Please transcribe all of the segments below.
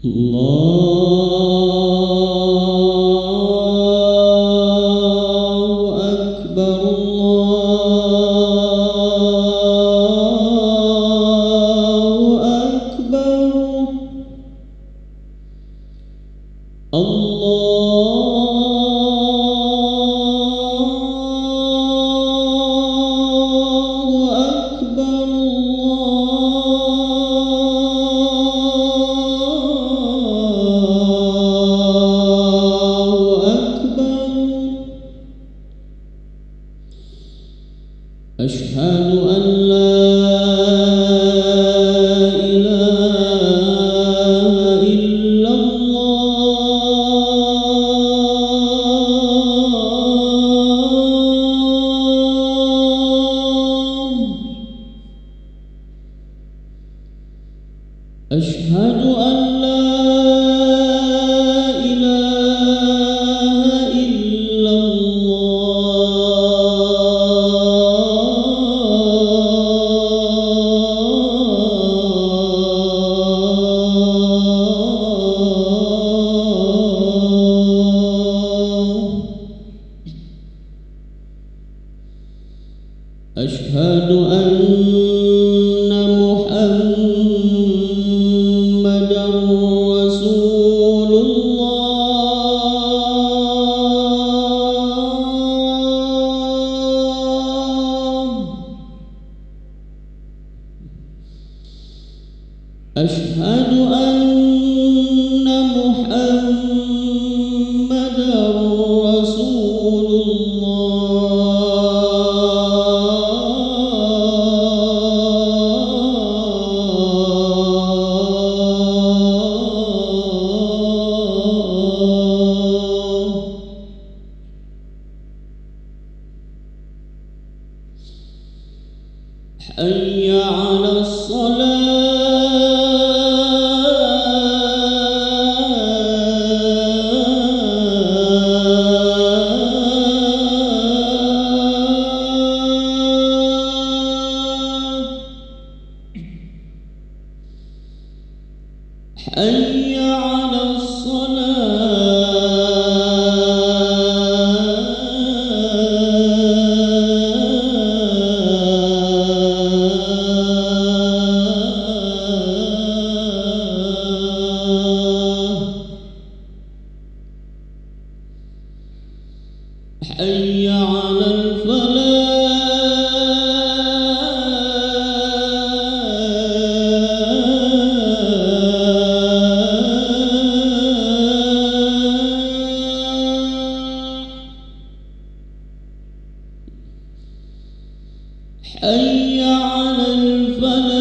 Allahu Akbar, Allahu Akbar, Allahu Akbar, Allahu Akbar. Asyhadu an la ilaha illallah. Asyhadu an la ilaha illallah. Asyhadu anna Muhammadar Rasulullah. Asyhadu anna Muhammadar Rasulullah. Hayya 'alas salat. Hayya 'alas salat. Hayya 'alal Hayya 'alal falah.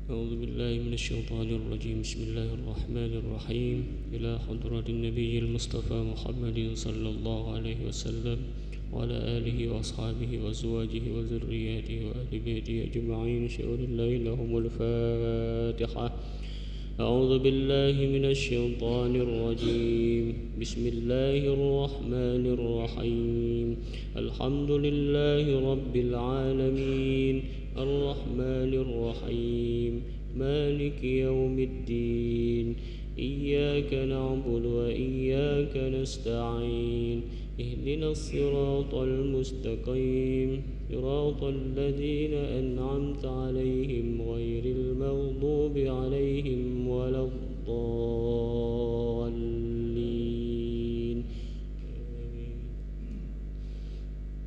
أعوذ بالله من الشيطان الرجيم. بسم الله الرحمن الرحيم. إلى حضرة النبي المصطفى محمد صلى الله عليه وسلم وعلى آله وأصحابه وأزواجه وذرياته وأهل بيته أجمعين. شهر الليل لهم الفاتحة. أعوذ بالله من الشيطان الرجيم. بسم الله الرحمن الرحيم. الحمد لله رب العالمين الرحمن الرحيم مالك يوم الدين. إياك نعبد وإياك نستعين. اهدنا الصراط المستقيم صراط الذين أنعمت عليهم غير المغضوب عليهم ولا الضالين.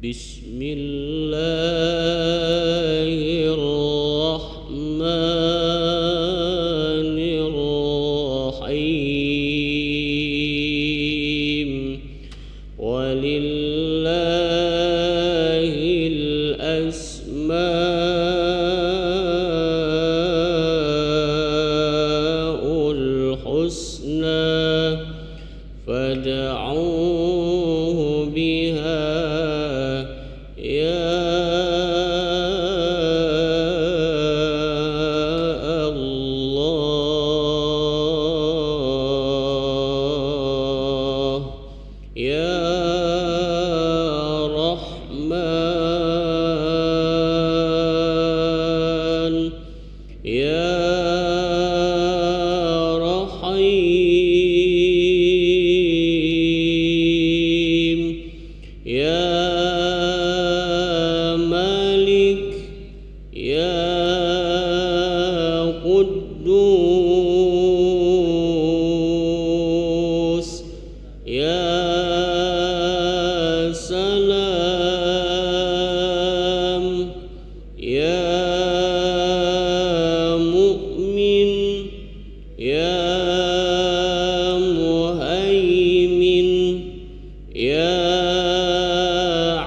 بسم الله الرحمن الرحيم. ولله الأسماء الحسنى فادعوه بها يا الله يا رحمن يا رحيم يا مالك يا قدوس يا سلام يا مؤمن يا مهيمن يا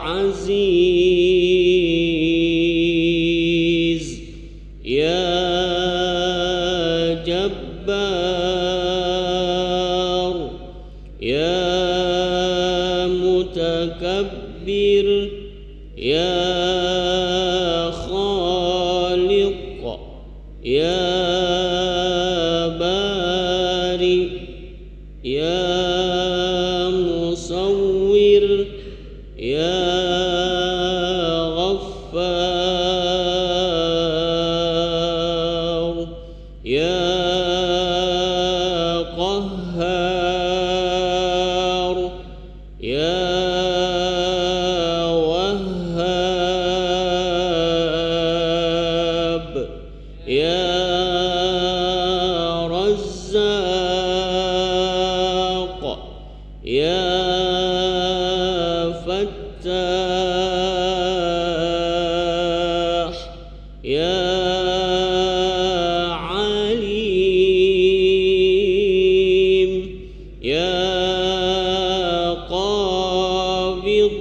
عزيز يا جبار يا متكبر يا خالق يا بارئ يا مصور يا غفار يا قهار يا وهاب يا رزاق يا فتاح يا عليم يا قابض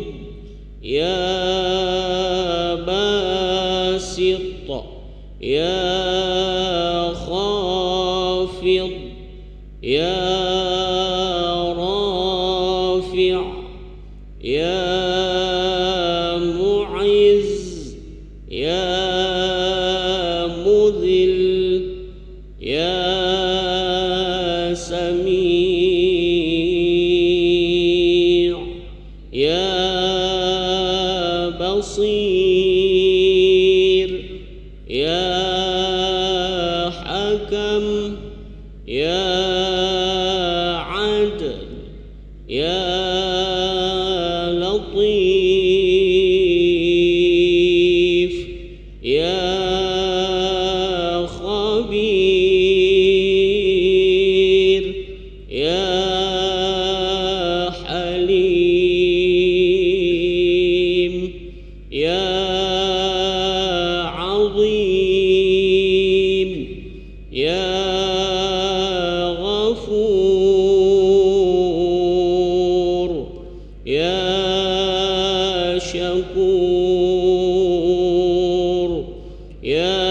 يا باسط يا خافض يا رافع يا معز يا مذل يا سميع يا بصير يا حكم يا عدل يا لطيف يا خبير يا حليم يا عظيم يا غفور يا شكور يا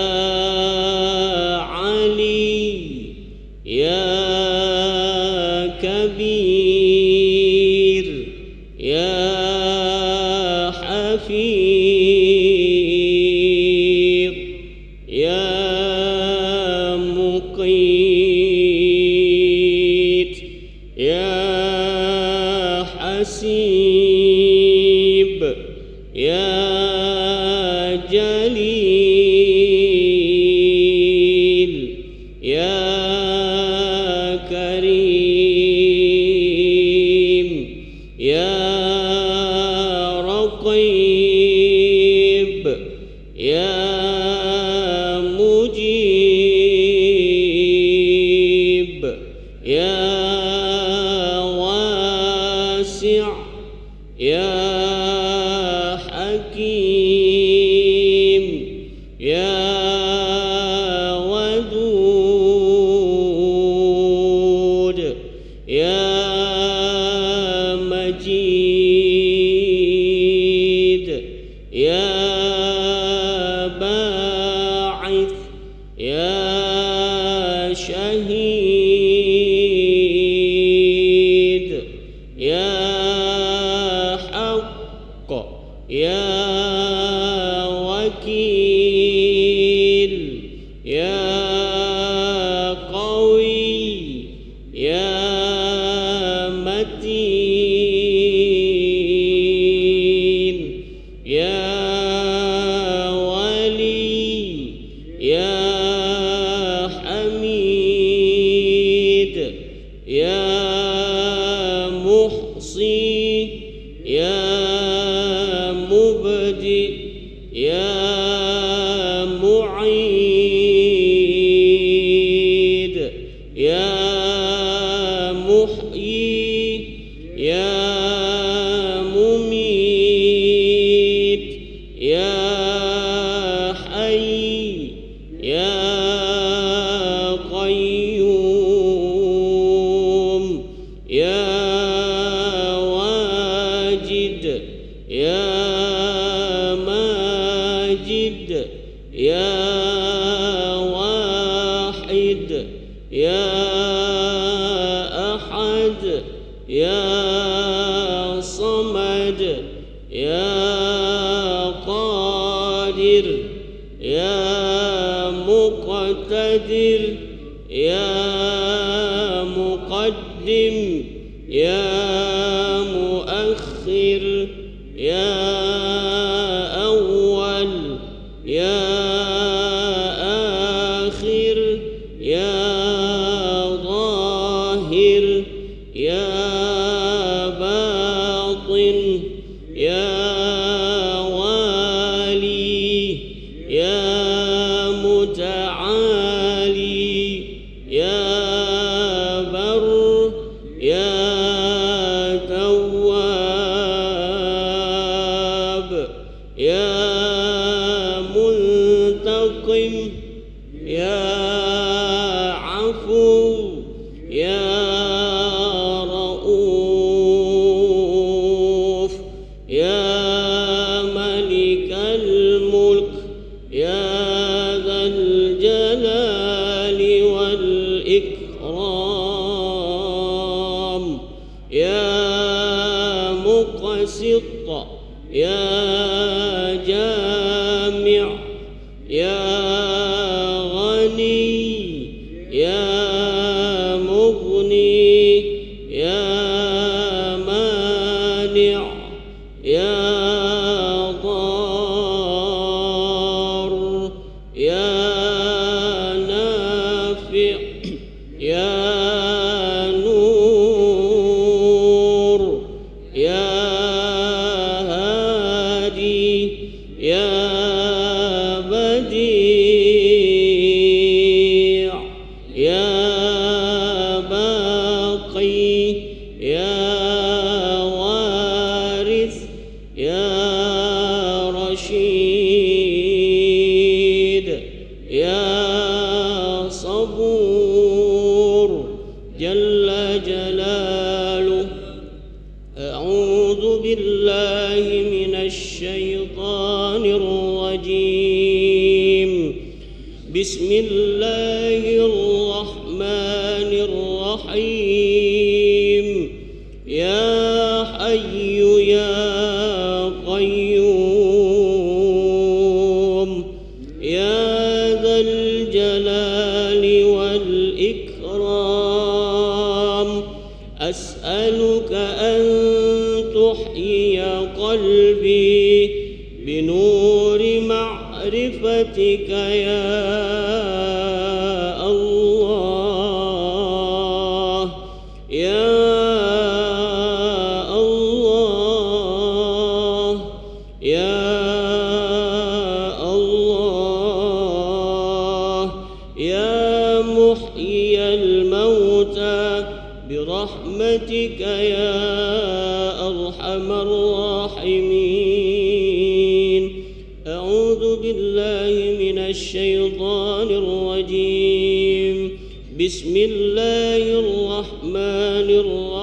مقيت يا مقيت يا حسيب يا جليل يا كريم يا رقيب يا مجيب يا واسع يا حكيم يا ودود يا مجيد يا باعث يا شهيد يا حق يا وكيل يا قوي يا متين يا ولي يا حميد يا محصي يا مبدئ يا معيد يا محيي يا مميت يا حي يا قيوم يا واجد يا ماجد يا واحد يا أحد يا صمد يا قادر يا مقتدر يا مقدم يا مؤخر يا أول يا آخر يا ظاهر يا باطن يا والي يا متعالي يا بر يا تواب يا منتقم يا عفو يا رؤوف يا ملك الملك يا ذا الجلال والإكرام يا مقسط يا جامع يا غني يا مغني يا مانع يا ضار يا نافع يا نور يا هادي يا بديع يا باقي يا وارث يا رشيد يا صبور جل جلاله. أعوذ بالله من الشيطان الرجيم. بسم الله الرحمن الرحيم. يا حي يا قيوم بنور معرفتك يا الله يا الله يا الله يا محيي الموتى برحمتك يا أرحم الراحمين. أعوذ بالله من الشيطان الرجيم. بسم الله الرحمن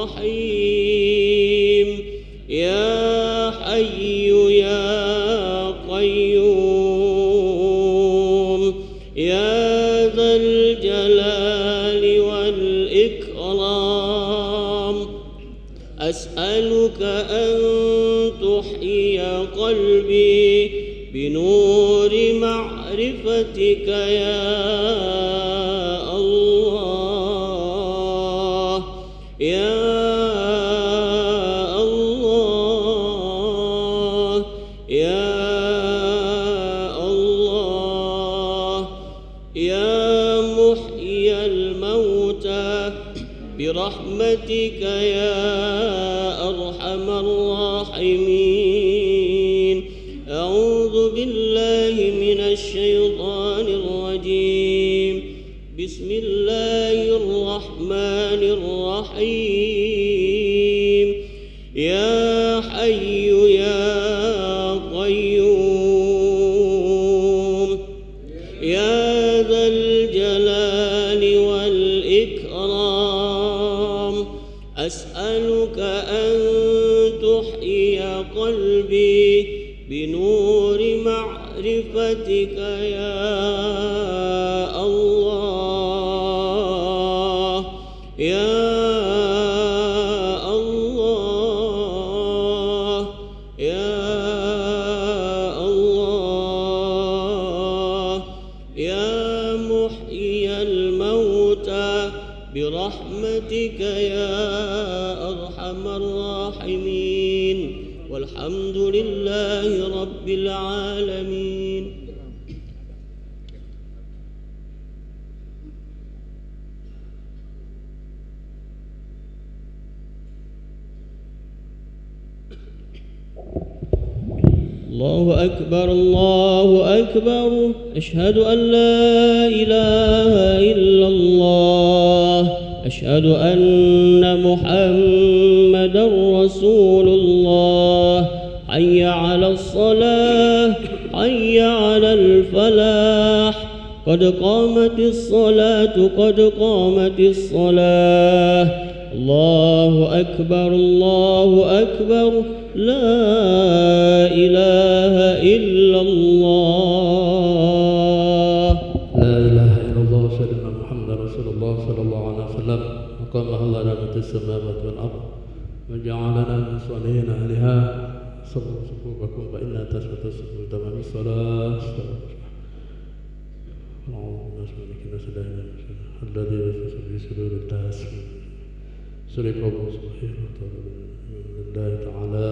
الرحيم. يا حي يا قيوم يا ذا الجلال والإكرام أسألك أن تحيي قلبي بنور معرفتك يا الله يا الله يا الله يا محيي الموتى برحمتك يا أرحم الراحمين. أعوذ بالله من الشيطان الرجيم. بسم الله الرحمن الرحيم. يا حي يا قيوم يا ذا الجلال والإكرام أسألك أن تحيي قلبي بنور معرفتك يا الله يا الله يا الله يا محيي الموتى برحمتك يا أرحم الراحمين. والحمد لله رب العالمين. الله أكبر الله أكبر. أشهد أن لا إله إلا الله. أشهد أن محمدا رسول الله. حي على الصلاة حي على الفلاح. قد قامت الصلاة قد قامت الصلاة. الله أكبر الله أكبر. لا إله إلا الله. لا إله إلا الله سيدنا محمد رسول الله صلى الله عليه وسلم. وقامها الله رحمة السماوات والأرض وجعلنا من صالحين أهلها. صلوا صفوفكم فإنها تثبت الصفوف تمام الصلاة. اللهم صل على سيدنا الذي يوسوس في صدور الناس سوري قوم سبحانه لله تعالى.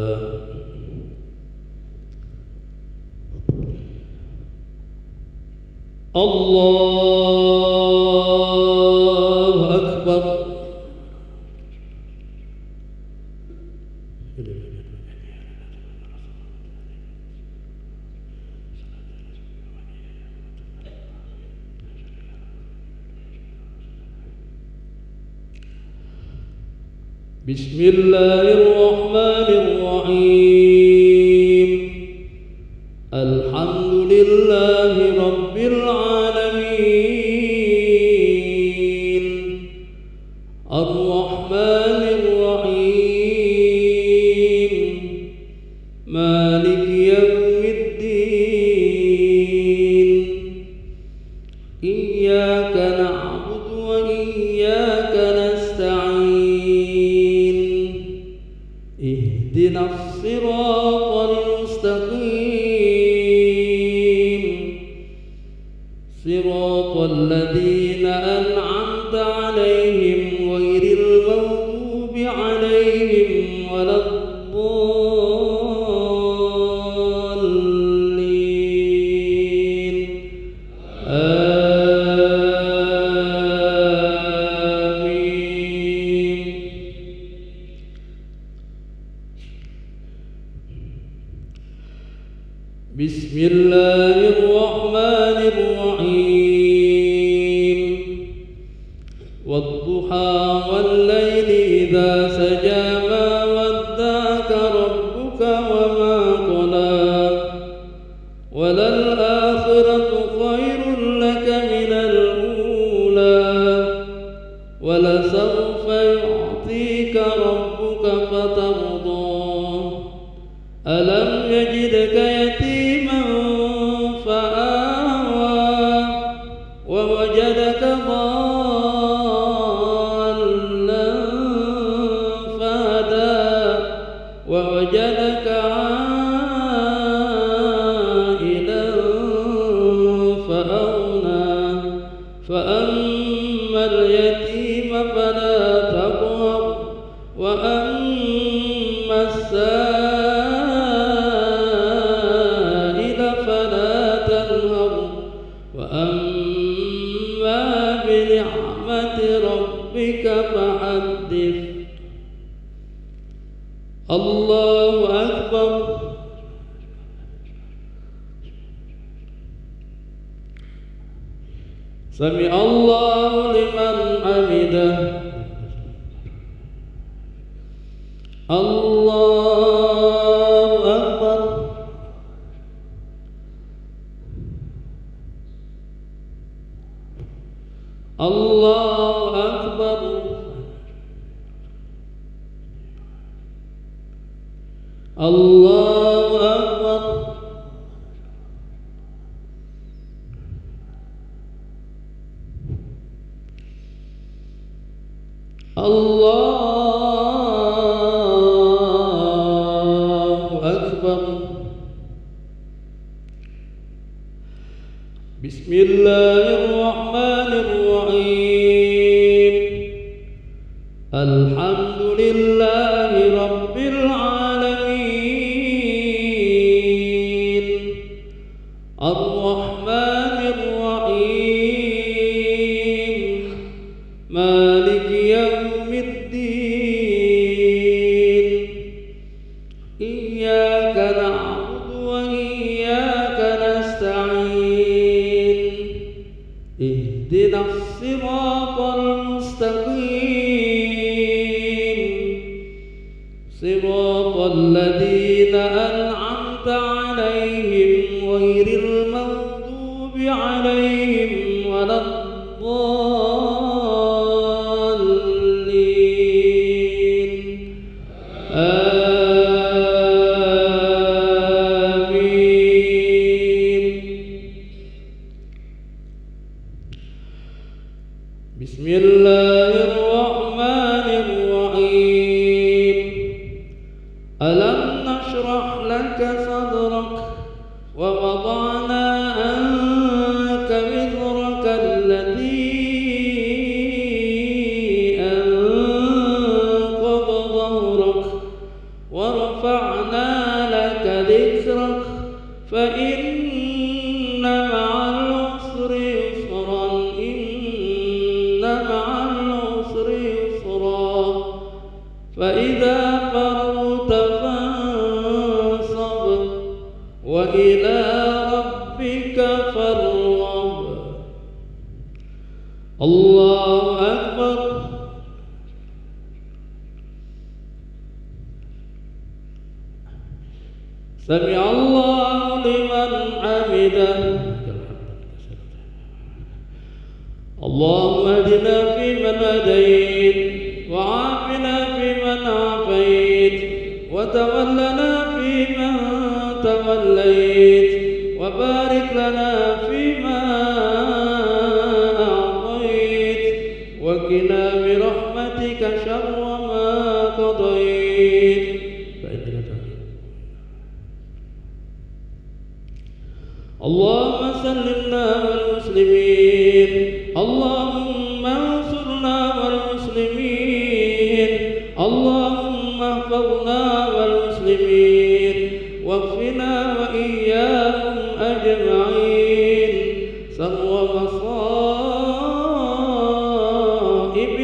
الله أكبر. بسم الله الرحمن الرحيم. الحمد لله رب العالمين. الرحمن الرحيم. مالك يوم الدين. إياك نعبد وإياك نستعين. اهدنا الصراط المستقيم. صراط الذين أنعمت عليهم غير المغضوب عليهم ولا الضالين. الله الرحمن الرحيم والضحى والليل إذا سجى ما ودعك ربك وما قلى وللآخرة خير لك من الأولى ولسوف يعطيك ربك فترضى ألم يجدك يتيما فآوى ووجدك ضالا فهدى ووجدك عائلا فأغنى فأما اليتيم فلا تقهر وأما السائل فلا تنهر وأما بنعمة ربك فحدث. الله أكبر. سمع الله لمن حمده. الله أكبر. الله أكبر. الله أكبر. الله أكبر. بسم الله الرحمن الرحيم الحمد لله رب العالمين الرحمن الرحيم مالك يوم الدين إياك نعبد وإياك نستعين اهدنا الصراط المستقيم صراط الذين أنعمت عليهم غير المغضوب عليهم ولا الضالين آمين. بسم الله الرحمن الرحيم ألم نشرح لك صدرك ووضعنا عنك وزرك الذي أنقض ظهرك ورفعنا لك ذكرك فإن مع العسر يسرا إن مع العسر يسرا فإذا فرغت فانصب وإلى ربك فارغب. الله أكبر. سمع الله لمن حمده. اللهم اهدنا فيمن هديت وعافنا فيمن عافيت وتولنا فيمن توليت وبارك لنا فيما أعطيت وقنا برحمتك شر ما قضيت فإنك تقضي. اللهم سلمنا والمسلمين اللهم انصرنا والمسلمين اللهم احفظنا والمسلمين واكفنا وإياهم أجمعين سر مصائب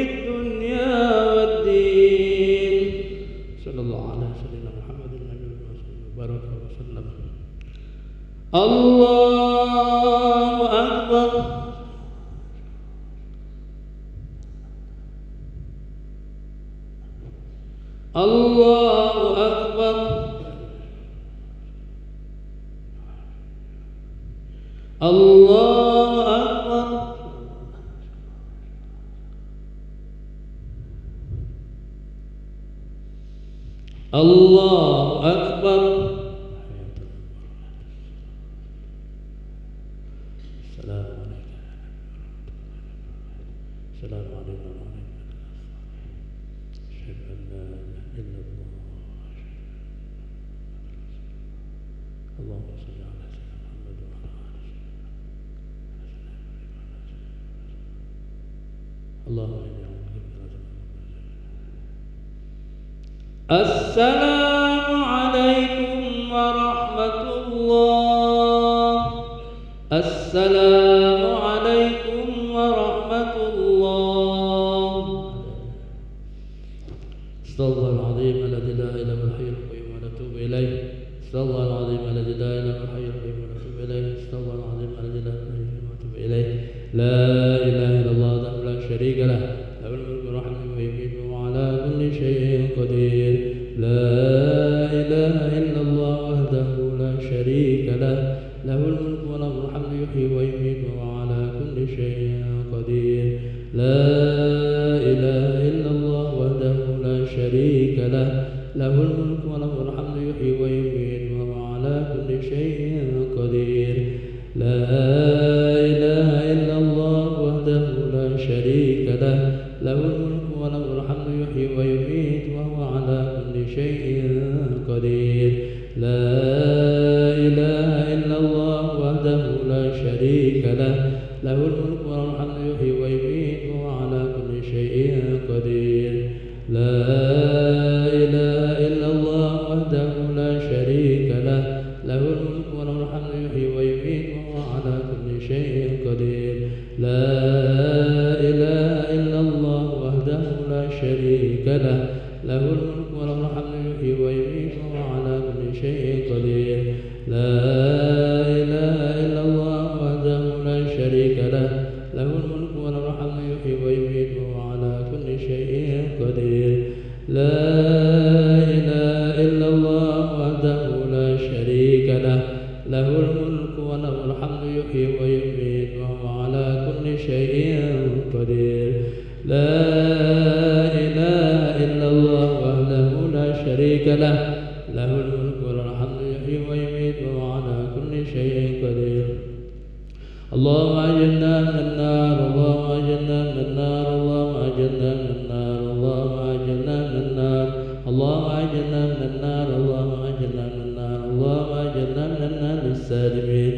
الدنيا والدين. صلى الله على سيدنا محمد النبي وبارك وسلم. الله السلام عليكم ورحمة الله. السلام عليكم ورحمة الله. استغفر الله العظيم الذي لا إله إلا هو الحي القيوم ونتوب إليه. استغفر الله العظيم الذي لا إله إلا هو الحي القيوم ونتوب إليه. استغفر الله العظيم الذي لا إله إلا هو ونتوب إليه. لا إله إلا الله وحده لا شريك له، له الملك والحمد ويميت وعلى كل شيء قدير. لا إله إلا الله وحده لا شريك له، له الملك وله الحمد يحيي ويميت وعلى كل شيء قدير. لا إله إلا الله وحده لا شريك له، له الملك وله الحمد يحيي ويميت وهو على كل شيء قدير. لا إله إلا الله وحده لا شريك له، له الملك وله الحمد يحيي ويميت وهو على كل شيء قدير. لا إله إلا الله وحده لا شريك له، له الملك وله الحمد يحيي ويميت وهو على كل شيء قدير. لا إله إلا الله وحده لا شريك له، له الملك وله الحمد يحيي ويميت وهو على كل شيء قدير. لا إله إلا الله وحده لا شريك له، له الملك وله الحمد يحيي ويميت وهو على كل شيء قدير. لا إله إلا الله وحده لا شريك له، له الملك وله الحمد يحيي ويميت وهو على كل شيء قدير. لا إله إلا الله وحده لا شريك له، له الملك وله الحمد يحيي ويميت وهو على كل شيء قدير. لا إله إلا الله وحده لا شريك له، له الملك وله الحمد يحيي ويميت وهو على كل شيء قدير. اللهم أجرنا من النار، اللهم أجرنا من النار، اللهم أجرنا من النار، اللهم أجرنا من النار، اللهم أجرنا من النار، اللهم أجرنا من النار، اللهم أجرنا من النار للسالمين.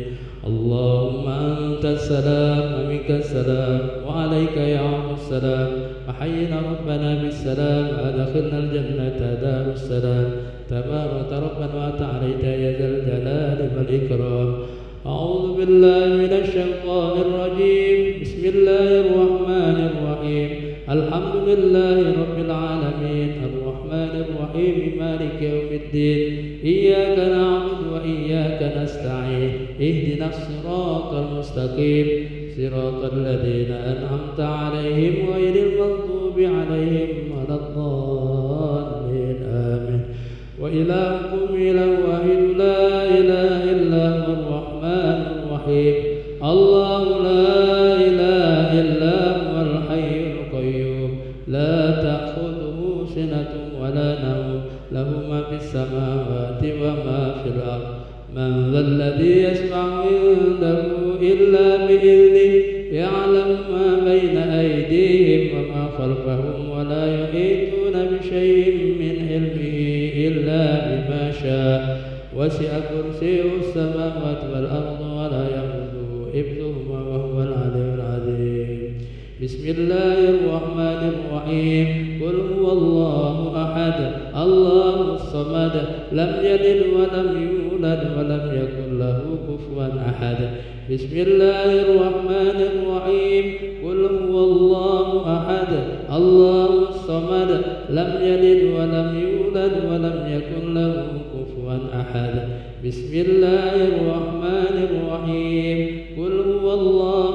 اللهم أنت السلام ومنك السلام وعليك يعود السلام، وحينا ربنا بالسلام وأدخلنا الجنة دار السلام. تبارك ربنا وتعاليت يا ذا الجلال والإكرام. أعوذ بالله من الشيطان الرجيم. بسم الله الرحمن الرحيم. الحمد لله رب العالمين الرحمن الرحيم مالك يوم الدين. إياك نعبد وإياك نستعين. اهدنا الصراط المستقيم صراط الذين أنعمت عليهم غير المغضوب عليهم ولا الضالين آمين. وإلهكم إله واحد لا إله إلا هو الرحمن الرحيم. الله لا إله إلا هو الحي القيوم لا تأخذه سنة ولا نوم، له ما في السماوات وما في الأرض. من ذا الذي يشفع عنده إلا بإذنه، يعلم ما بين أيديهم وما خلفهم، ولا يحيطون بشيء من علمه إلا بما شاء. وسع كرسيه السماوات والأرض ولا يئوده حفظهما وهو العلي العظيم. بسم الله الرحمن الرحيم. قل هو الله أحد الله الصمد لم يلد ولم يولد ولم يكن له كفوا أحد. بسم الله الرحمن الرحيم. قل هو الله أحد الله الصمد لم يلد ولم يولد ولم يكن له كفوا أحد. بسم الله الرحمن الرحيم. قل هو الله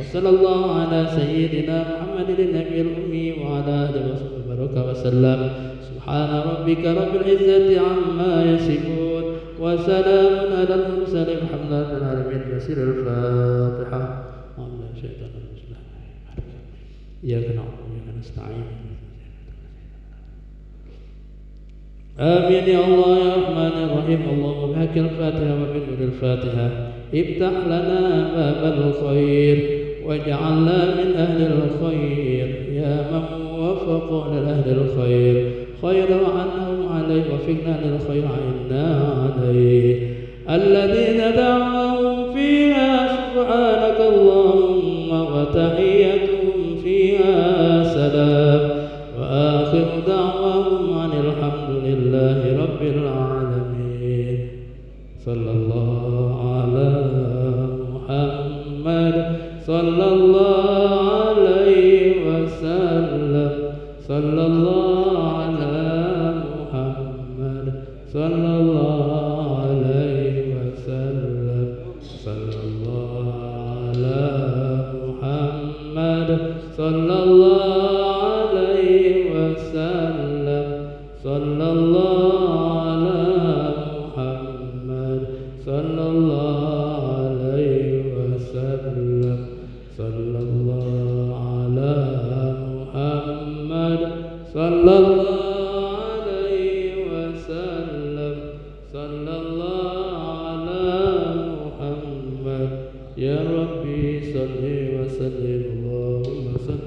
وصلى الله على سيدنا محمد النبي الأمي وعلى آله وصحبه وسلم. سبحان ربك رب العزة عما يصفون وسلام على المرسلين الحمد لله رب العالمين. بسر الفاتحة. إياك نعبد وإياك نستعين. آمين يا الله يا رحمن الرحيم. اللهم بحق الفاتحة وبنور الفاتحة افتح لنا باب الخير واجعلنا من أهل الخير يا من وفق لأهل الخير خير وعنهم عليه وفقنا للخير عنا عليه الذين دعوهم فيها سبحانك اللهم وتحيتهم فيها سلام وآخر دعواهم عن الحمد لله رب العالمين. صلى الله على محمد صلى الله عليه وسلم. صلى الله على محمد صلى الله عليه وسلم. صلى الله على محمد صلى الله عليه وسلم. صلى الله على محمد صلى الله عليه وسلم. صلى الله على محمد صلى الله عليه وسلم. صلى الله على محمد. يا ربي صل وسلم اللهم صل.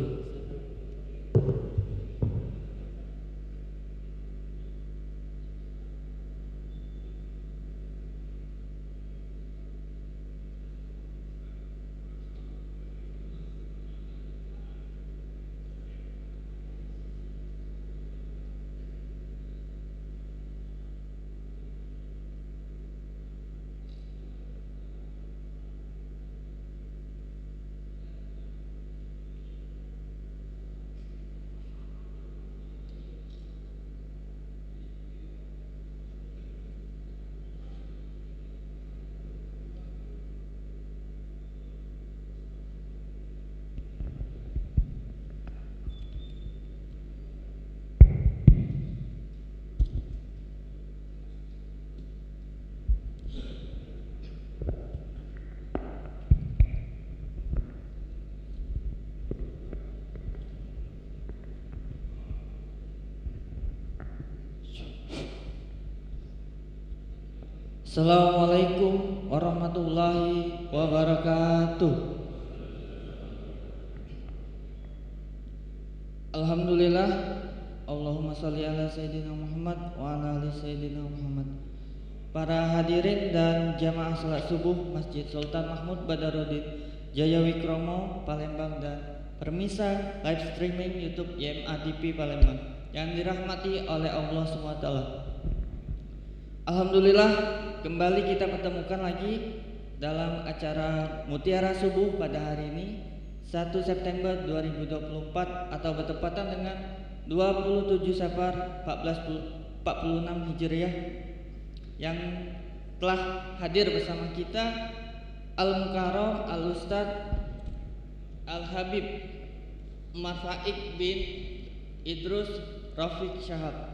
Assalamualaikum warahmatullahi wabarakatuh. Alhamdulillah. Allahumma sholli ala Sayyidina Muhammad wa ala ali Sayyidina Muhammad. Para hadirin dan jamaah salat subuh Masjid Sultan Mahmud Badarudin Jaya Wikromo Palembang dan permisa live streaming YouTube YMADP Palembang yang dirahmati oleh Allah SWT. Alhamdulillah, kembali kita pertemukan lagi dalam acara Mutiara Subuh pada hari ini 1 September 2024 atau bertepatan dengan 27 Safar 1446 Hijriah, yang telah hadir bersama kita Al-Mukarram Al-Ustadz Al-Habib Umar Faik bin Idrus Rafiq Syahab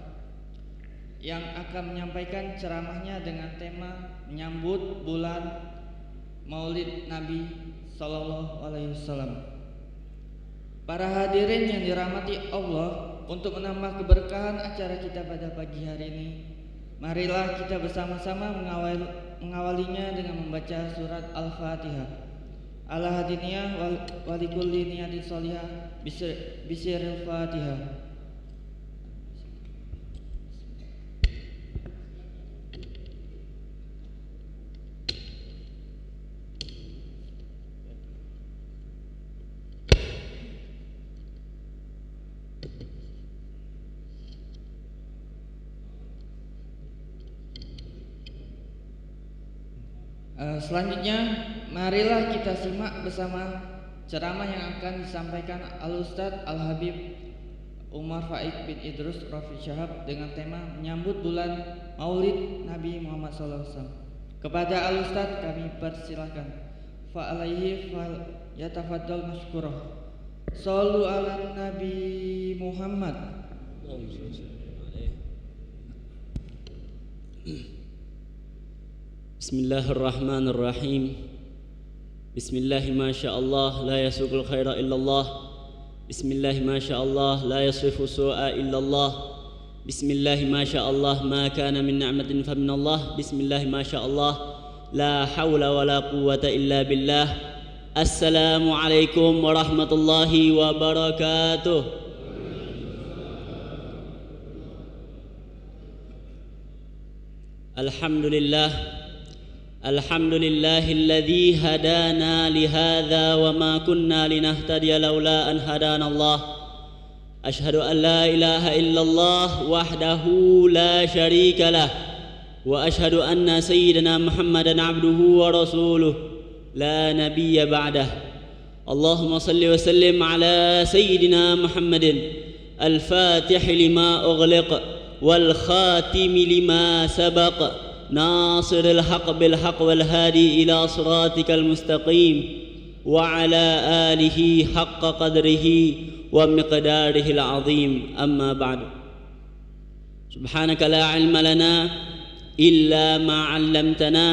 yang akan menyampaikan ceramahnya dengan tema menyambut bulan Maulid Nabi Sallallahu Alaihi Wasallam. Para hadirin yang dirahmati Allah, untuk menambah keberkahan acara kita pada pagi hari ini, marilah kita bersama-sama mengawalinya dengan membaca surat Al-Fatihah. Ala hadiniyah walikulli niyatin sholihah bisiril Fatihah. Selanjutnya marilah kita simak bersama ceramah yang akan disampaikan Al-Ustadz Al-Habib Umar Faik bin Idrus Rafiq Syahab dengan tema menyambut bulan Maulid Nabi Muhammad SAW. Kepada Al-Ustadz kami persilahkan. fa alaihi yatafaddal mashkurah. Shallu ala Nabi Muhammad. Bismillahirrahmanirrahim. Bismillahi ma sya'allah la yasuqul khaira illallah. Bismillahi ma sya'allah la yasrifu su'a illallah. Bismillahi ma sya'allah ma kana min ni'matin fa minallah. Bismillahi ma sya'allah la hawla wa la quwwata illa billah. Assalamualaikum warahmatullahi wabarakatuh. Alhamdulillah. Alhamdulillahilladzi hadana lihadza wa ma kunna linahtadiya laula an hadanallah. Asyhadu an la ilaha illallah wahdahu la syarika lah wa asyhadu anna sayyidina Muhammadan abduhu wa rasuluh la nabiyya ba'dah. Allahumma salli wa sallim ala sayyidina Muhammadin al-fatih lima ughliq wal khatim lima sabaq ناصر الحق بالحق والهادي إلى صراطك المستقيم وعلى آله حق قدره ومقداره العظيم أما بعد سبحانك لا علم لنا إلا ما علمتنا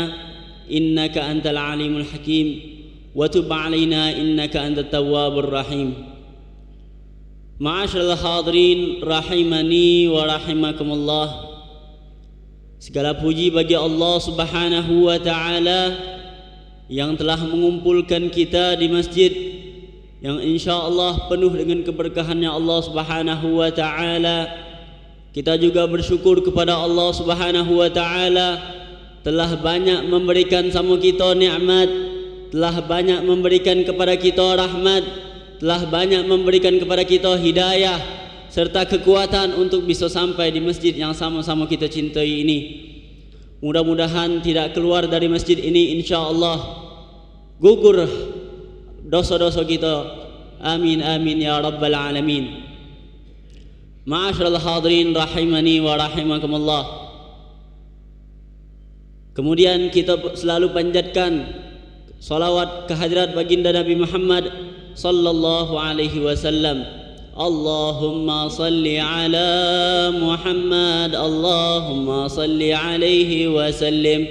إنك أنت العليم الحكيم وتب علينا إنك أنت التواب الرحيم معاشر الحاضرين رحمني ورحمكم الله. Segala puji bagi Allah Subhanahu wa ta'ala yang telah mengumpulkan kita di masjid yang insya-Allah penuh dengan keberkahannya Allah Subhanahu wa ta'ala. Kita juga bersyukur kepada Allah Subhanahu wa ta'ala telah banyak memberikan sama kita nikmat, telah banyak memberikan kepada kita rahmat, telah banyak memberikan kepada kita hidayah serta kekuatan untuk bisa sampai di masjid yang sama-sama kita cintai ini. Mudah-mudahan tidak keluar dari masjid ini insya-Allah gugur dosa-dosa kita. Amin amin ya rabbal alamin. Ma'asyiral hadirin rahimani wa rahimakumullah. Kemudian kita selalu panjatkan salawat kehadirat baginda Nabi Muhammad sallallahu alaihi wasallam. Allahumma salli ala Muhammad, Allahumma salli alaihi wa sallim.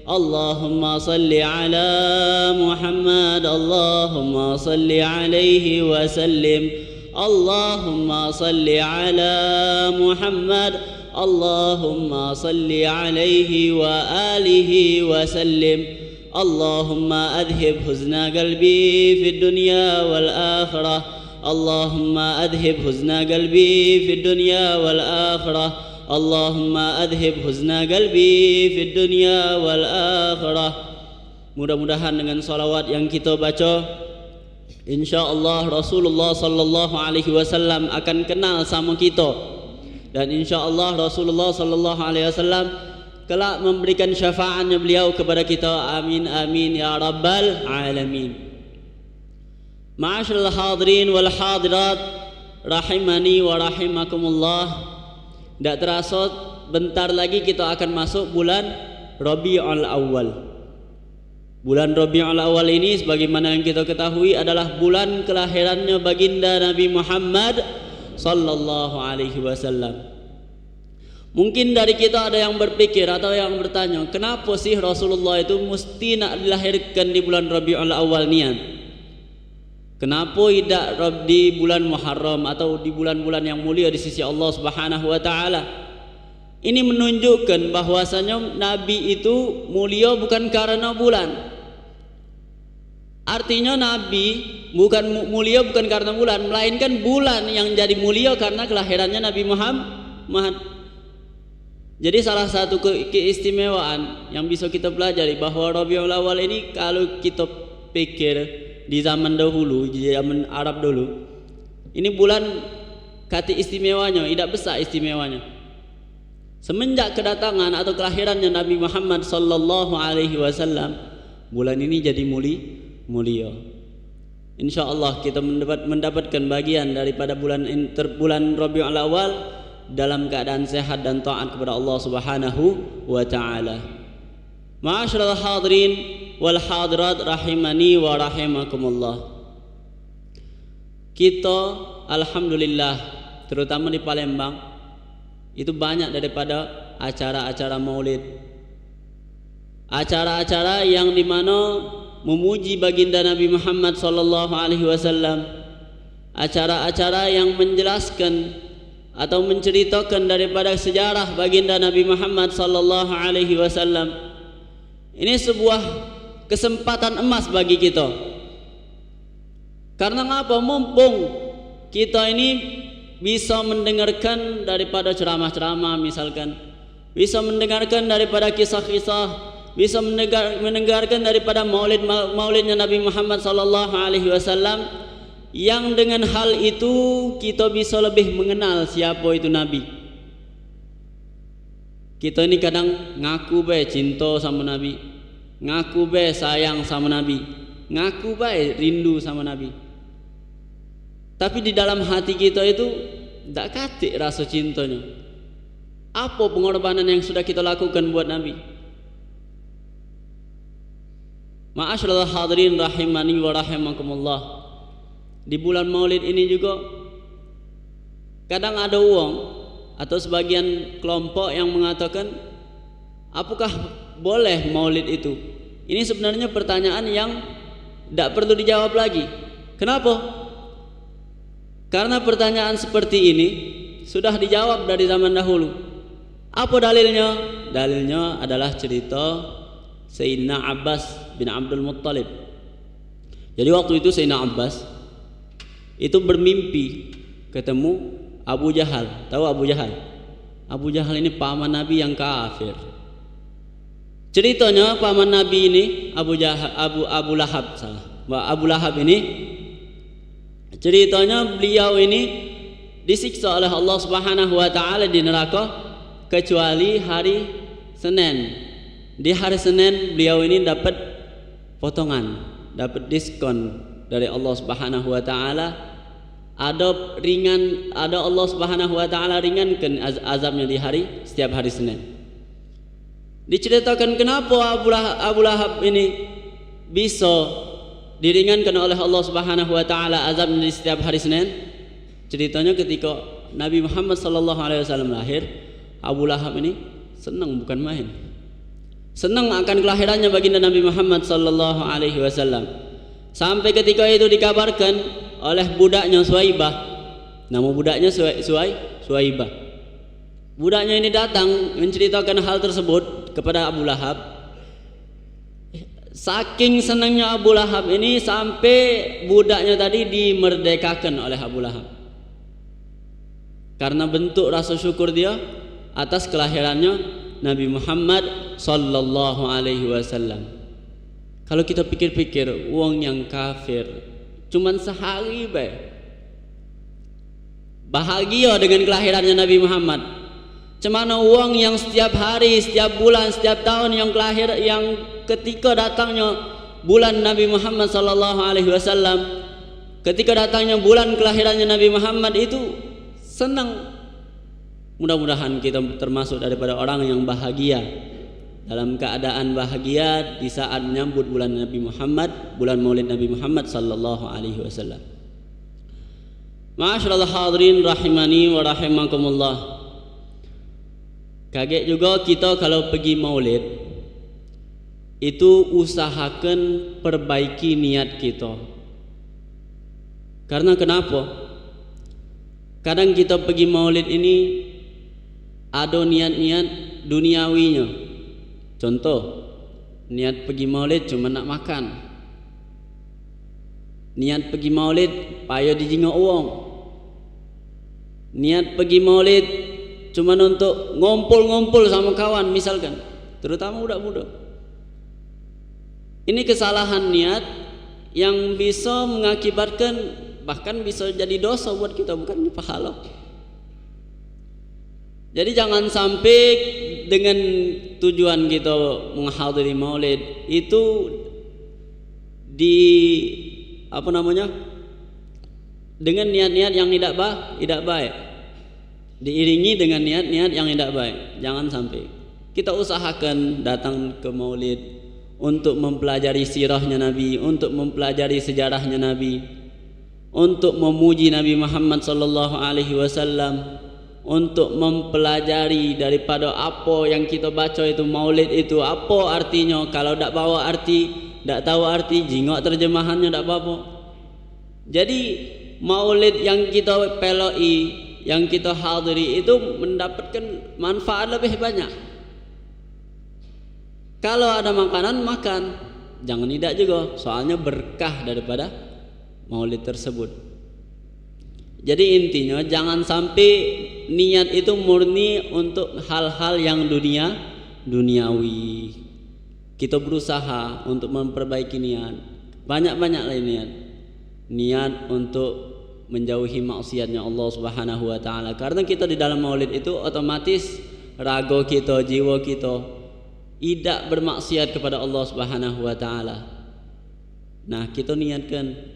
Allahumma salli ala Muhammad, Allahumma salli alaihi wa sallim. Allahumma salli ala Muhammad, Allahumma salli alaihi wa alihi wa sallim. Allahumma adhib huzna qalbi fid dunya wal akhirah. اللهم أذهب حزن قلبي في الدنيا والآخرة. اللهم أذهب حزن قلبي في الدنيا والآخرة. Mudah-mudahan dengan salawat yang kita baca insyaallah Rasulullah sallallahu alaihi wasallam akan kenal sama kita dan insyaallah Rasulullah sallallahu alaihi wasallam kelak memberikan syafaatnya beliau kepada kita. Amin amin ya rabbal alamin. Ma'asyiral hadirin wal hadirat rahimani wa rahimakumullah. Tidak terasa bentar lagi kita akan masuk bulan Rabiul Awal. Bulan Rabiul Awal ini sebagaimana yang kita ketahui adalah bulan kelahirannya baginda Nabi Muhammad sallallahu alaihi wasallam. Mungkin dari kita ada yang berpikir atau yang bertanya, kenapa sih Rasulullah itu mesti nak dilahirkan di bulan Rabiul Awal nian? Kenapa tidak di bulan Muharram atau di bulan-bulan yang mulia di sisi Allah Subhanahu wa taala? Ini menunjukkan bahwasanya Nabi itu mulia bukan karena bulan. Artinya Nabi bukan mulia bukan karena bulan, melainkan bulan yang jadi mulia karena kelahirannya Nabi Muhammad. Jadi salah satu keistimewaan yang bisa kita pelajari bahwa Rabiul Awal ini kalau kita pikir di zaman dahulu, di zaman Arab dulu, ini bulan kati istimewanya, tidak besar istimewanya. Semenjak kedatangan atau kelahirannya Nabi Muhammad sallallahu alaihi wasallam, bulan ini jadi mulia. Insyaallah kita mendapatkan bagian daripada bulan Rabiul Awal dalam keadaan sehat dan taat kepada Allah Subhanahu wa taala. Ma'asyiral hadirin wal hadirat rahimani wa rahimakumullah. Kita alhamdulillah terutama di Palembang itu banyak daripada acara-acara maulid, acara-acara yang dimana memuji baginda Nabi Muhammad sallallahu alaihi wasallam, acara-acara yang menjelaskan atau menceritakan daripada sejarah baginda Nabi Muhammad sallallahu alaihi wasallam. Ini sebuah kesempatan emas bagi kita. Karena apa? Mumpung kita ini bisa mendengarkan daripada ceramah-ceramah misalkan, bisa mendengarkan daripada kisah-kisah, bisa mendengarkan daripada maulidnya Nabi Muhammad sallallahu alaihi wasallam, yang dengan hal itu kita bisa lebih mengenal siapa itu Nabi. Kita ini kadang ngaku baik cinta sama Nabi, ngaku baik sayang sama Nabi, ngaku baik rindu sama Nabi, tapi di dalam hati kita itu tidak katik rasa cintanya. Apa pengorbanan yang sudah kita lakukan buat Nabi? Ma'asyiral hadirin rahimani wa rahimakumullah. Di bulan Maulid ini juga kadang ada uang atau sebagian kelompok yang mengatakan, apakah boleh Maulid itu? Ini sebenarnya pertanyaan yang tidak perlu dijawab lagi. Kenapa? Karena pertanyaan seperti ini sudah dijawab dari zaman dahulu. Apa dalilnya? Dalilnya adalah cerita Sayyidina Abbas bin Abdul Muttalib. Jadi waktu itu Sayyidina Abbas itu bermimpi ketemu Abu Jahal. Tahu Abu Jahal? Abu Jahal ini paman Nabi yang kafir. Ceritanya paman Nabi ini Abu Lahab ini, ceritanya beliau ini disiksa oleh Allah Subhanahu wa taala di neraka kecuali hari Senin. Di hari Senin beliau ini dapat potongan, dapat diskon dari Allah Subhanahu wa taala. Ada Allah Subhanahu wa taala ringankan azabnya di setiap hari Senin. Diceritakan kenapa Abu Lahab ini bisa diringankan oleh Allah Subhanahu wa taala azabnya di setiap hari Senin. Ceritanya ketika Nabi Muhammad sallallahu alaihi wasallam lahir, Abu Lahab ini senang bukan main. Senang akan kelahirannya baginda Nabi Muhammad sallallahu alaihi wasallam. Sampai ketika itu dikabarkan oleh budaknya Suwaibah. Nama budaknya Suwaibah. Budaknya ini datang menceritakan hal tersebut kepada Abu Lahab. Saking senangnya Abu Lahab ini sampai budaknya tadi dimerdekakan oleh Abu Lahab. Karena bentuk rasa syukur dia atas kelahirannya Nabi Muhammad sallallahu alaihi wasallam. Kalau kita pikir-pikir, uang yang kafir cuman sehari bahagia dengan kelahirannya Nabi Muhammad. Cemana uang yang setiap hari, setiap bulan, setiap tahun yang ketika datangnya bulan Nabi Muhammad sallallahu alaihi wasallam, ketika datangnya bulan kelahirannya Nabi Muhammad itu senang. Mudah-mudahan kita termasuk daripada orang yang bahagia, dalam keadaan bahagia di saat menyambut bulan Nabi Muhammad, bulan Maulid Nabi Muhammad sallallahu alaihi wasallam. Ma'asyiral hadirin rahimani wa rahimakumullah. Kaget juga kita kalau pergi Maulid itu usahakan perbaiki niat kita. Karena kenapa? Kadang kita pergi Maulid ini ada niat-niat duniawinya. Contoh, niat pergi Maulid cuma nak makan. Niat pergi Maulid payah dijingok uang. Niat pergi Maulid cuma untuk ngumpul-ngumpul sama kawan misalkan, terutama budak-budak. Ini kesalahan niat yang bisa mengakibatkan, bahkan bisa jadi dosa buat kita, bukan pahala. Jadi jangan sampai dengan tujuan kita menghadiri Maulid itu dengan niat-niat yang tidak baik, diiringi dengan niat-niat yang tidak baik. Jangan sampai. Kita usahakan datang ke Maulid untuk mempelajari sirahnya Nabi, untuk mempelajari sejarahnya Nabi, untuk memuji Nabi Muhammad sallallahu alaihi wasallam, untuk mempelajari daripada apa yang kita baca itu maulid itu apa artinya. Kalau tak bawa arti, tak tahu arti, jingok terjemahannya tak apa-apa. Jadi maulid yang kita peloi, yang kita hadiri itu mendapatkan manfaat lebih banyak. Kalau ada makanan, makan, jangan tidak juga, soalnya berkah daripada maulid tersebut. Jadi intinya jangan sampai niat itu murni untuk hal-hal yang duniawi. Kita berusaha untuk memperbaiki niat, banyak-banyaklah niat untuk menjauhi maksiatnya Allah Subhanahu wa taala. Karena kita di dalam maulid itu otomatis raga kita, jiwa kita tidak bermaksiat kepada Allah Subhanahu wa taala. Nah, kita niatkan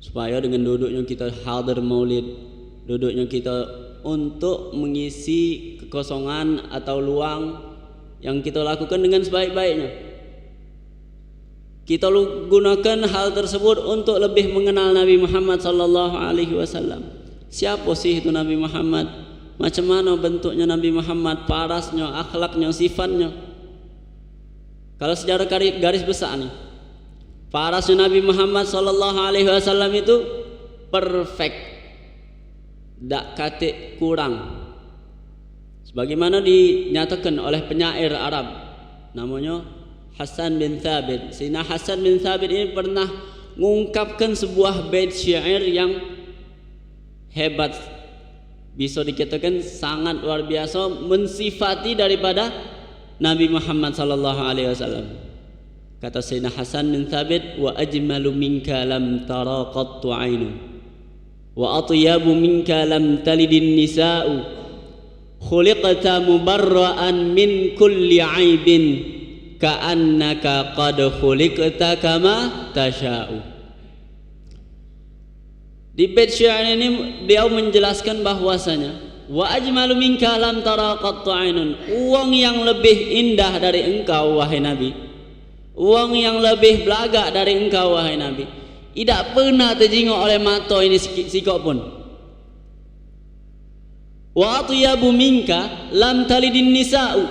supaya dengan duduknya kita hadir maulid, duduknya kita untuk mengisi kekosongan atau luang yang kita lakukan dengan sebaik-baiknya. Kita gunakan hal tersebut untuk lebih mengenal Nabi Muhammad sallallahu alaihi wasallam. Siapa sih itu Nabi Muhammad? Macam mana bentuknya Nabi Muhammad, parasnya, akhlaknya, sifatnya? Kalau secara garis besar nih, parasnya Nabi Muhammad sallallahu alaihi wasallam itu perfect, tak katik kurang. Sebagaimana dinyatakan oleh penyair Arab namanya Hasan bin Thabit. Sayyidina Hasan bin Thabit ini pernah mengungkapkan sebuah bait syair yang hebat, bisa dikatakan sangat luar biasa, mensifati daripada Nabi Muhammad sallallahu alaihi wasallam. Kata Sayyidina Hasan bin Thabit, wa ajmalu minka lam tara qattu 'ainun wa atyabu minka lam talidin nisa'u khuliqta mubarra'an min kulli 'aibin ka'annaka qad khuliqta kama tasha'u. Di bait syair ini beliau menjelaskan bahwasanya wa ajmalu minka lam tara qattu 'ainun, uang yang lebih indah dari engkau wahai Nabi, uang yang lebih belagak dari engkau wahai Nabi, tidak pernah terjenguk oleh mata ini sikok pun. Wa atyabu minka lam talidin nisa'u,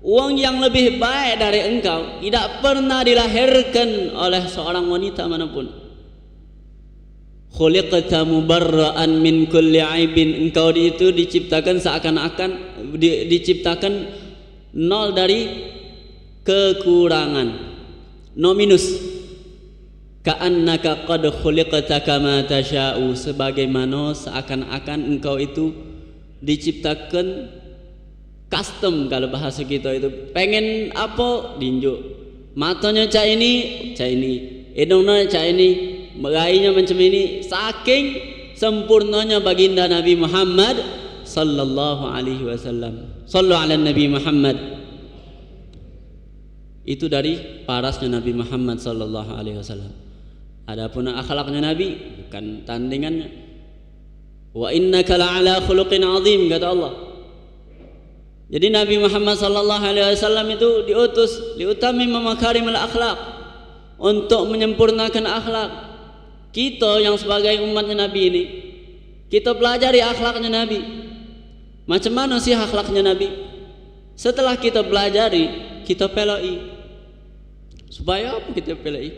uang yang lebih baik dari engkau tidak pernah dilahirkan oleh seorang wanita manapun. Khuliqta mubarra'an min kulli aibin, engkau itu diciptakan seakan-akan diciptakan nol dari kekurangan, no minus. Ka'annaka qad khuliqta kama tasha'u, sebagaimana seakan-akan engkau itu diciptakan custom. Kalau bahasa kita itu pengen apa dinjuk, matanya cak ini, hidungnya cak ini, gayanya macam ini, saking sempurnanya baginda Nabi Muhammad sallallahu alaihi wasallam. Sallu ala Nabi Muhammad. Itu dari parasnya Nabi Muhammad sallallahu alaihi wasallam. Adapun akhlaknya Nabi bukan tandingannya. Wa innaka la'ala khuluqin azim, kata Allah. Jadi Nabi Muhammad sallallahu alaihi wasallam itu diutus liutami makarimul akhlak, untuk menyempurnakan akhlak. Kita yang sebagai umatnya Nabi ini, kita pelajari akhlaknya Nabi. Macam mana sih akhlaknya Nabi? Setelah kita pelajari, kita pelai. Supaya apa kita pelai?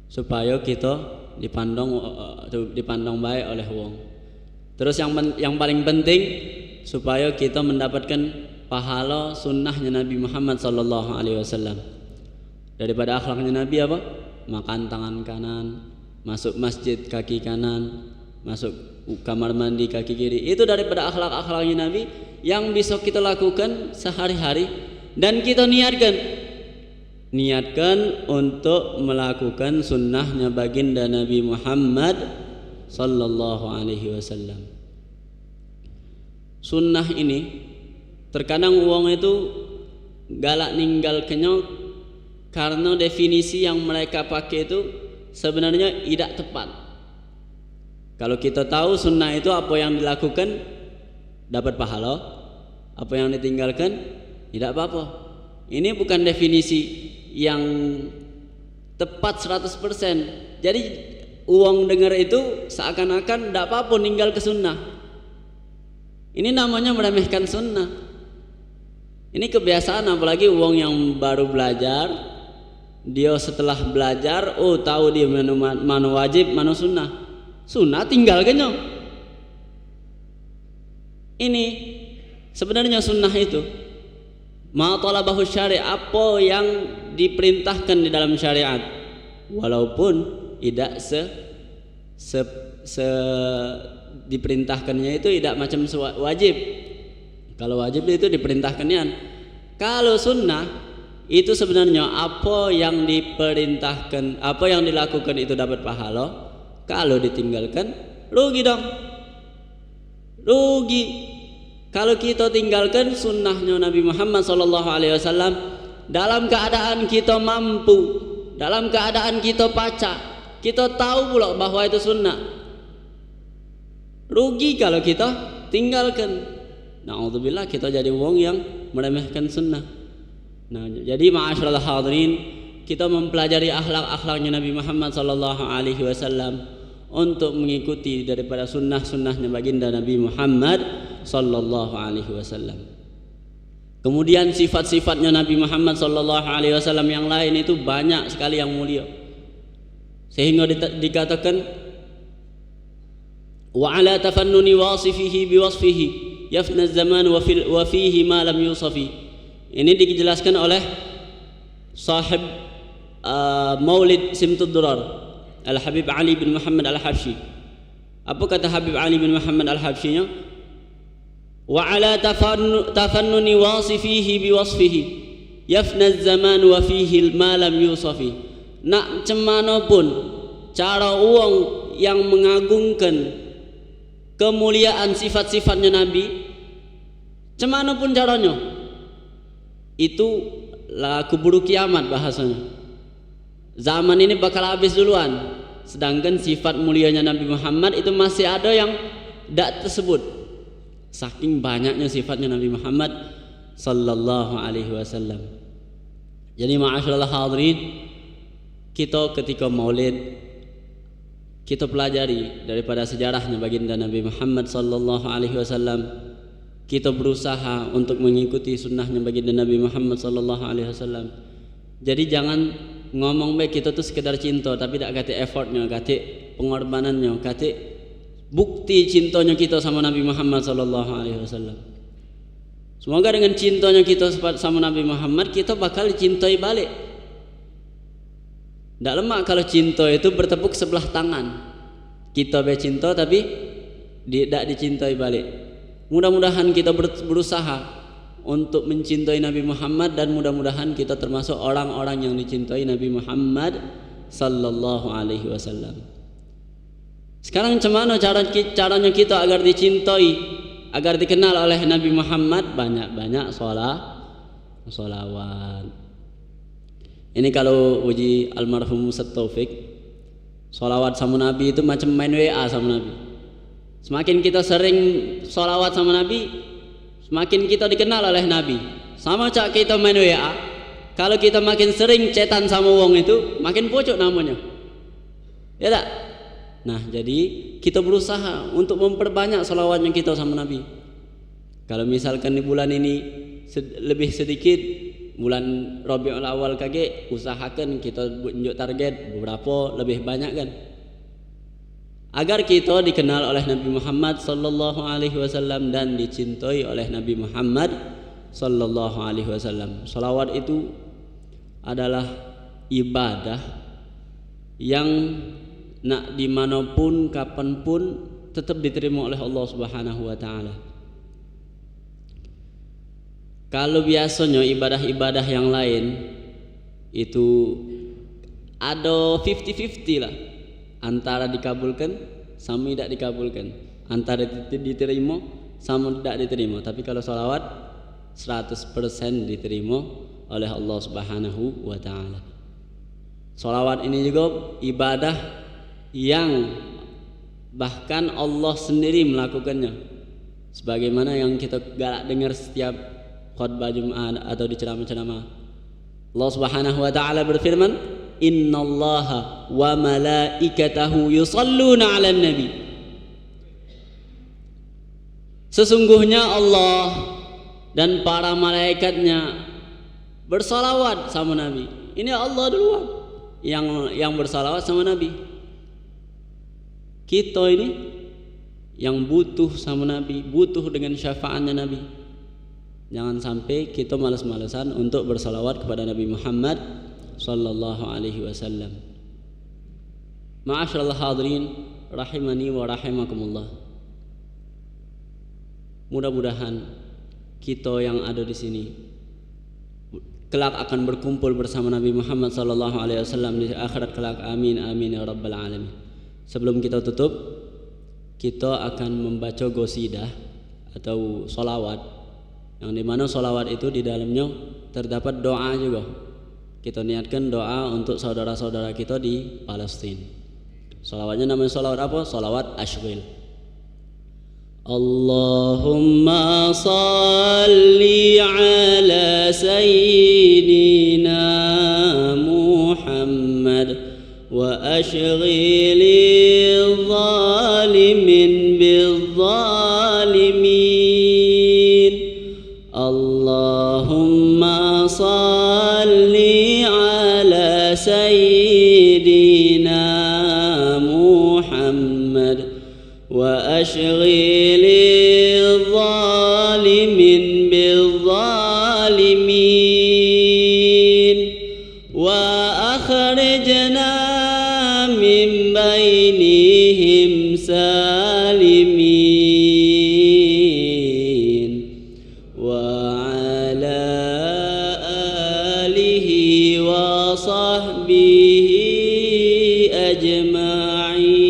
Supaya kita dipandang baik oleh wong. Terus yang paling penting, supaya kita mendapatkan pahala sunnahnya Nabi Muhammad sallallahu alaihi wasallam. Daripada akhlaknya Nabi apa? Makan tangan kanan, masuk masjid kaki kanan, masuk kamar mandi kaki kiri. Itu daripada akhlak-akhlaknya Nabi yang bisa kita lakukan sehari-hari, dan kita niatkan untuk melakukan sunnahnya baginda Nabi Muhammad sallallahu alaihi wasallam. Sunnah ini terkadang uang itu galak ninggal kenyok karena definisi yang mereka pakai itu sebenarnya tidak tepat. Kalau kita tahu sunnah itu apa yang dilakukan dapat pahala, apa yang ditinggalkan tidak apa-apa. Ini bukan definisi yang tepat 100%. Jadi uang dengar itu seakan-akan tidak apa-apa ninggal ke sunnah. Ini namanya meremehkan sunnah. Ini kebiasaan, apalagi uang yang baru belajar. Dia setelah belajar, oh tahu dia mana wajib, mana sunnah. Sunnah tinggalkannya. Ini sebenarnya sunnah itu ma talabahu syari', apa yang diperintahkan di dalam syariat, walaupun tidak diperintahkannya itu tidak macam wajib. Kalau wajib itu diperintahkannya. Kalau sunnah itu sebenarnya apa yang diperintahkan, apa yang dilakukan itu dapat pahala. Kalau ditinggalkan rugi dong. Rugi. Kalau kita tinggalkan sunnahnya Nabi Muhammad SAW dalam keadaan kita mampu, dalam keadaan kita pacak, kita tahu pula bahwa itu sunnah. Rugi kalau kita tinggalkan. Na'udzubillah, kita jadi wong yang meremehkan sunnah. Nah, jadi ma'asyiral hadirin, kita mempelajari akhlak-akhlaknya Nabi Muhammad SAW untuk mengikuti daripada sunnah-sunnahnya baginda Nabi Muhammad SAW. Kemudian sifat-sifatnya Nabi Muhammad SAW yang lain itu banyak sekali yang mulia, sehingga dikatakan wa ala tafannuni wasifihi biwasfihi yafna zaman wa fihi ma lam yusafi. Ini dijelaskan oleh sahib Maulid Simtud Durar, Al-Habib Ali bin Muhammad Al-Habsyi. Apa kata Habib Ali bin Muhammad Al-Habsyi-nya? Wa ala tafannuni wasifihi biwasfihi yafna zaman wa fihi ma lam yusafi. Nak cemana pun cara uang yang mengagungkan kemuliaan sifat-sifatnya Nabi, cemana pun caranya, itu lah keburu kiamat bahasanya. Zaman ini bakal habis duluan, sedangkan sifat mulianya Nabi Muhammad itu masih ada yang tidak tersebut. Saking banyaknya sifatnya Nabi Muhammad sallallahu alaihi wasallam. Jadi ma'asyiral hadirin, kita ketika maulid kita pelajari daripada sejarahnya baginda Nabi Muhammad sallallahu alaihi wasallam. Kita berusaha untuk mengikuti sunnahnya baginda Nabi Muhammad sallallahu alaihi wasallam. Jadi jangan ngomong baik kita tuh sekedar cinta, tapi tak kata effortnya, kata pengorbanannya, kata bukti cintanya kita sama Nabi Muhammad sallallahu alaihi wasallam. Semoga dengan cintanya kita sama Nabi Muhammad, kita bakal dicintai balik. Tak lemak kalau cinta itu bertepuk sebelah tangan. Kita bercinta tapi tidak dicintai balik. Mudah-mudahan kita berusaha untuk mencintai Nabi Muhammad, dan mudah-mudahan kita termasuk orang-orang yang dicintai Nabi Muhammad sallallahu alaihi wasallam. Sekarang cemana caranya kita agar dicintai, agar dikenal oleh Nabi Muhammad? Banyak-banyak sholawat. Ini kalau uji almarhum Ustaz Taufik, sholawat sama Nabi itu macam main WA sama Nabi. Semakin kita sering sholawat sama Nabi, semakin kita dikenal oleh Nabi. Sama cak kita main WA, kalau kita makin sering chatan sama wong itu, makin pucuk namanya. Ya tak? Nah, jadi kita berusaha untuk memperbanyak sholawatnya kita sama Nabi. Kalau misalkan di bulan ini lebih sedikit, bulan Rabiul Awal kage, usahakan kita tunjuk target beberapa lebih banyak kan, agar kita dikenal oleh Nabi Muhammad sallallahu alaihi wasallam dan dicintai oleh Nabi Muhammad sallallahu alaihi wasallam. Salawat itu adalah ibadah yang nak dimanapun kapanpun tetap diterima oleh Allah Subhanahu wa taala. Kalau biasanya ibadah-ibadah yang lain itu ada 50-50 lah, antara dikabulkan sama tidak dikabulkan, antara diterima sama tidak diterima. Tapi kalau salawat 100% diterima oleh Allah Subhanahu wa taala. Salawat ini juga ibadah yang bahkan Allah sendiri melakukannya, sebagaimana yang kita galak dengar setiap khutbah Jumat atau di ceramah-ceramah. Allah Subhanahu wa taala berfirman, "Innallaha wa malaikatahu yusholluna 'alan nabi." Sesungguhnya Allah dan para malaikatnya bersalawat sama Nabi. Ini Allah duluan yang bersalawat sama Nabi. Kita ini yang butuh sama Nabi, butuh dengan syafaatnya Nabi. Jangan sampai kita malas-malasan untuk bersalawat kepada Nabi Muhammad sallallahu alaihi wasallam. Ma'asyiral hadirin rahimani wa rahimakumullah. Mudah-mudahan kita yang ada di sini kelak akan berkumpul bersama Nabi Muhammad sallallahu alaihi wasallam di akhirat kelak. Amin amin ya rabbal alamin. Sebelum kita tutup, kita akan membaca qasidah atau solawat, yang dimana solawat itu di dalamnya terdapat doa juga. Kita niatkan doa untuk saudara-saudara kita di Palestina. Solawatnya namanya solawat apa? Solawat Ashghil. Allahumma salli ala sayyidina Muhammad wa ashghilil zalimin bil zalimin. Allahumma salli ala sayyidina Muhammad wa ashghilil zalimin bil zalimin wa akhrijna min bainihim salimin wa ala alihi wa sahbihi ajma'in.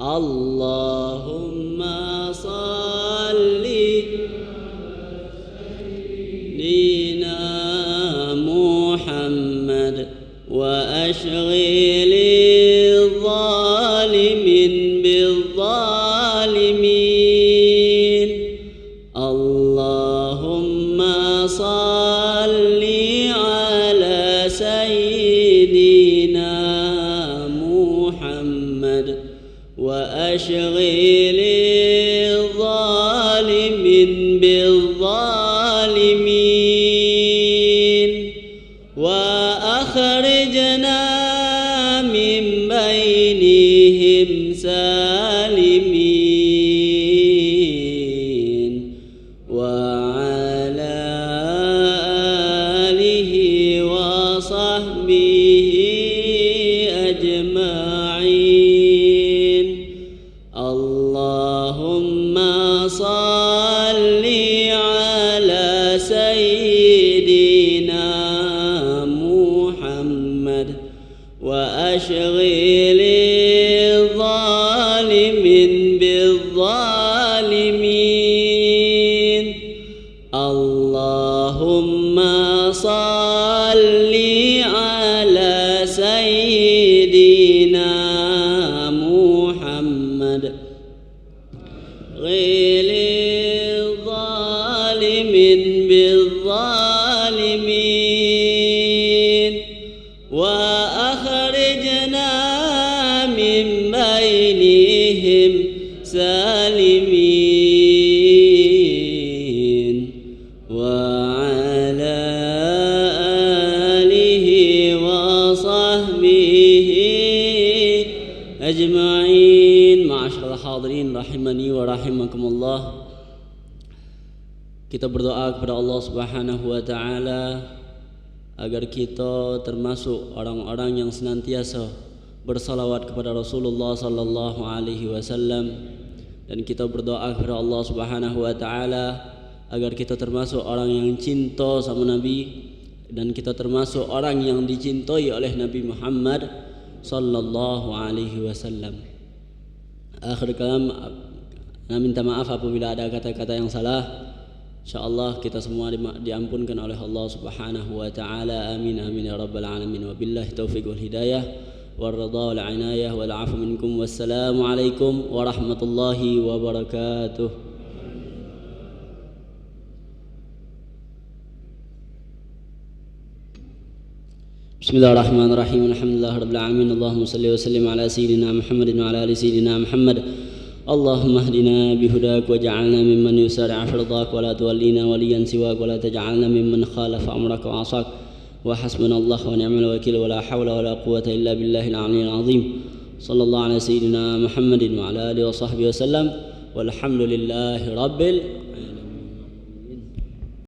Allahumma salli dina Muhammad wa ashghilil zalimin bil zalimin. Allahumma salli ala sayyidina Muhammad wa ashghilil zalimin bil zalimin wa akhrijna min bainihim salimin wa ala alihi wa sahbihi ajma'in. Allahumma salli ala sayyidina Muhammad wa ashghilil zalimin bil zalimin. Allahumma salli ala sayyidina Muhammad ghilil zalimin bil zalimin wa akhrijna min bainihim salimin wa ala alihi wa sahbihi ajma'in. Ma'asyiral hadirin rahimani wa rahimakumullah. Kita berdoa kepada Allah Subhanahu wa taala agar kita termasuk orang-orang yang senantiasa bersalawat kepada Rasulullah sallallahu alaihi wasallam, dan kita berdoa kepada Allah Subhanahu wa taala agar kita termasuk orang yang cinta sama Nabi, dan kita termasuk orang yang dicintai oleh Nabi Muhammad sallallahu alaihi wasallam. Akhir kalam, saya minta maaf apabila ada kata-kata yang salah. InsyaAllah kita semua diampunkan oleh Allah Subhanahu wa ta'ala. Amin amin ya rabbal alamin. Wabillahi taufiq wal hidayah wal ridha wal inayah wal afu minkum. Wassalamu alaikum warahmatullahi wabarakatuh. Bismillahirrahmanirrahim. Alhamdulillahirabbil alamin. Allahumma shalli wa sallim ala sayyidina Muhammadin wa ala ali sayyidina Muhammad. Allahumma hdina bihudak waj'alna mimman yusari'u fi ridhak wa la tuwallina waliyan siwak wa la taj'alna mimman khalafa amraka wa 'asak. Wa hasbunallahu wa ni'mal wakeel wa la hawla wa la quwwata illa billahil 'aliyyil 'azim. Sallallahu ala sayyidina Muhammadin wa ala alihi wa sahbihi wasallam. Walhamdulillahi rabbil